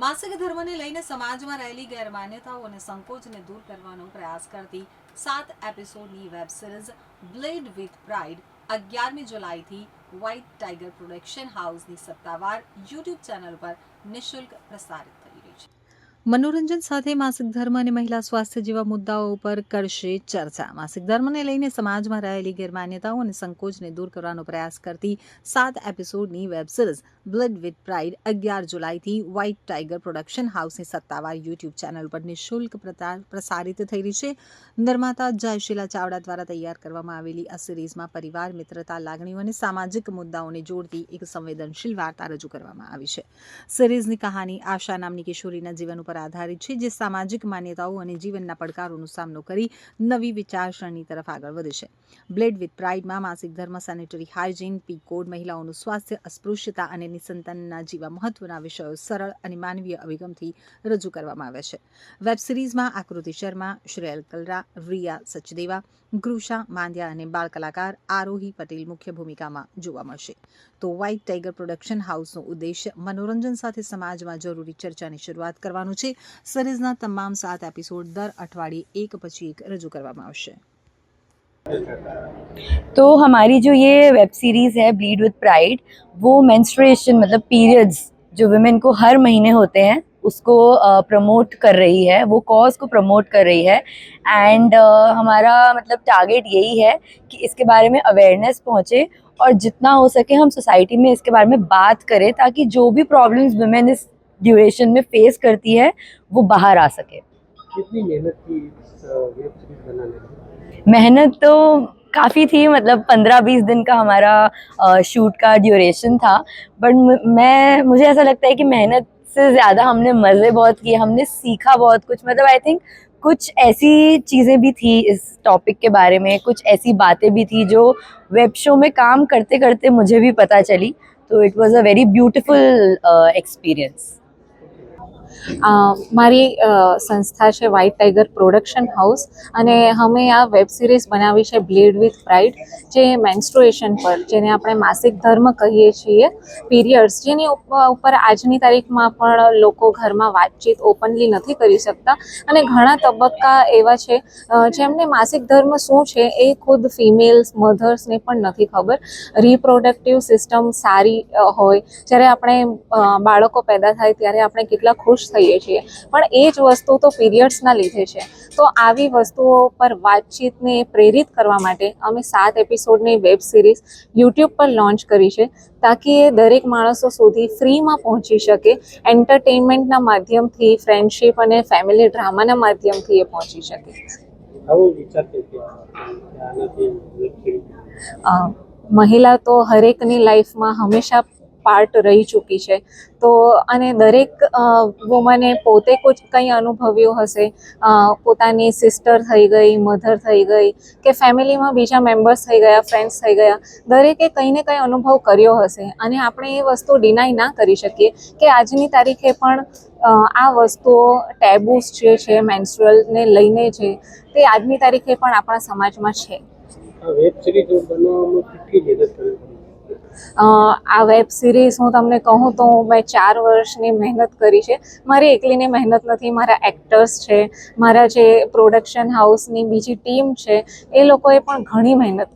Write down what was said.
માસિક ધર્મને લઈને સમાજમાં રહેલી ગેરમાન્યતાઓ અને સંકોચને દૂર કરવાનો પ્રયાસ કરતી 7 એપિસોડની web series blade with pride 11મી જુલાઈથી વ્હાઇટ ટાઈગર પ્રોડક્શન હાઉસની સત્તાવાર યુટ્યુબ ચેનલ પર નિઃશુલ્ક પ્રસારિત થઈ રહી છે। મનોરંજન સાથે માસિક ધર્મ અને મહિલા સ્વાસ્થ્ય જેવા મુદ્દાઓ ઉપર કરશે ચર્ચા। માસિક ધર્મને લઈને સમાજમાં રહેલી ગેરમાન્યતાઓ અને સંકોચને દૂર કરવાનો પ્રયાસ કરતી 7 એપિસોડની web series blood with pride 11 જુલાઈથી વ્હાઇટ ટાઈગર પ્રોડક્શન હાઉસની સત્તાવાર યુટ્યુબ ચેનલ પર નિઃશુલ્ક પ્રસારિત થઈ રહી છે। નિર્માતા જયશીલા ચાવડા દ્વારા તૈયાર કરવામાં આવેલી આ સિરીઝમાં પરિવાર, મિત્રતા, લાગણીઓ અને સામાજિક મુદ્દાઓને જોડતી એક સંવેદનશીલ વાર્તા રજૂ કરવામાં આવી છે। સિરીઝની કહાની આશા નામની કિશોરીના જીવન ઉપર આધારિત છે, જે સામાજિક માન્યતાઓ અને જીવનના પડકારોનો સામનો કરી નવી વિચારસરણી તરફ આગળ વધે છે। બ્લેડ વિથ પ્રાઇડમાં માસિક ધર્મ, સેનેટરી હાઇજીન, પી કોડ, મહિલાઓનું સ્વાસ્થ્ય, અસ્પૃશ્યતા અને નિસંતાનના જેવા મહત્વના વિષયો સરળ અને માનવીય અભિગમથી રજૂ કરવામાં આવ્યા છે। વેબ સિરીઝમાં આકૃતિ શર્મા, શ્રેયલ કલરા, રિયા સચદેવા, ગૃષા માંદ્યા અને બાળ કલાકાર આરોહી પટેલ મુખ્ય ભૂમિકામાં જોવા મળશે। તો વ્હાઇટ ટાઈગર પ્રોડક્શન હાઉસનો ઉદ્દેશ્ય મનોરંજન સાથે સમાજમાં જરૂરી ચર્ચાની શરૂઆત કરવાનું છે। સિરીઝના તમામ 7 એપિસોડ દર અઠવાડિયે એક પછી એક રજૂ કરવામાં આવશે। तो हमारी जो ये वेब सीरीज़ है ब्लीड विद प्राइड, वो मेंस्ट्रुएशन मतलब पीरियड्स जो विमेन को हर महीने होते हैं उसको प्रमोट कर रही है, वो कॉज को प्रमोट कर रही है। एंड हमारा मतलब टारगेट यही है कि इसके बारे में अवेयरनेस पहुँचे और जितना हो सके हम सोसाइटी में इसके बारे में बात करें, ताकि जो भी प्रॉब्लम्स विमेन इस ड्यूरेशन में फेस करती है वो बाहर आ सके। कितनी मेहनत की वेब सीरीज बनाने में? मेहनत तो काफ़ी थी, मतलब 15-20 दिन का हमारा शूट का ड्यूरेशन था। बट मुझे ऐसा लगता है कि मेहनत से ज़्यादा हमने मज़े बहुत किए, हमने सीखा बहुत कुछ। मतलब आई थिंक कुछ ऐसी चीज़ें भी थी इस टॉपिक के बारे में, कुछ ऐसी बातें भी थी जो वेब शो में काम करते करते मुझे भी पता चली। तो it was a very beautiful experience. મારી સંસ્થા છે વ્હાઇટ ટાઈગર પ્રોડક્શન હાઉસ, અને અમે આ વેબ સિરીઝ બનાવી છે બ્લીડ વિથ પ્રાઇડ, જે મેન્સ્ટ્રુએશન પર, જેને આપણે માસિક ધર્મ કહીએ છીએ, પીરિયડ્સ, જેની ઉપર આજની તારીખમાં પણ લોકો ઘરમાં વાતચીત ઓપનલી નથી કરી શકતા, અને ઘણા તબક્કા એવા છે જેમને માસિક ધર્મ શું છે એ ખુદ ફિમેલ્સ, મધર્સને પણ નથી ખબર। રિપ્રોડક્ટિવ સિસ્ટમ સારી હોય, જ્યારે આપણે બાળકો પેદા થાય ત્યારે આપણે કેટલા ખુશ થઈએ છીએ, પણ એ જ વસ્તુ તો પીરિયડ્સના લીધે છે। તો આવી વસ્તુઓ પર વાતચીતને પ્રેરિત કરવા માટે અમે 7 એપિસોડની વેબ સિરીઝ યુટ્યુબ પર લોન્ચ કરી છે, તાકી એ દરેક માણસો સુધી ફ્રીમાં પહોંચી શકે। એન્ટરટેનમેન્ટના માધ્યમથી, ફ્રેન્ડશિપ અને ફેમિલી ડ્રામાના માધ્યમથી એ પહોંચી શકે। આવું વિચારતી હતી કે આનાથી વેબ સિરીઝ મહિલા તો હરેકની લાઈફમાં હંમેશા પાર્ટ રહી ચૂકી છે, તો અને દરેક વુમને પોતે કંઈ અનુભવ્યું હશે, પોતાની સિસ્ટર થઈ ગઈ, મધર થઈ ગઈ, કે ફેમિલીમાં બીજા મેમ્બર્સ થઈ ગયા, ફ્રેન્ડ્સ થઈ ગયા, દરેકે કંઈ ને કંઈ અનુભવ કર્યો હશે, અને આપણે એ વસ્તુ ડિનાય ના કરી શકીએ કે આજની તારીખે પણ આ વસ્તુઓ ટેબુસ જે છે મેન્સ્ટ્રુઅલને લઈને છે, તે આજની તારીખે પણ આપણા સમાજમાં છે। આ વેબ સિરીઝ બનાવવામાં કેટલી મહેનત કરવી પડી? આ વેબ સિરીઝ હું તમને કહું તો મેં 4 વર્ષની મહેનત કરી છે। મારી એકલીની મહેનત નથી, મારા એક્ટર્સ છે, મારા જે પ્રોડક્શન હાઉસની બીજી ટીમ છે, એ લોકોએ પણ ઘણી મહેનત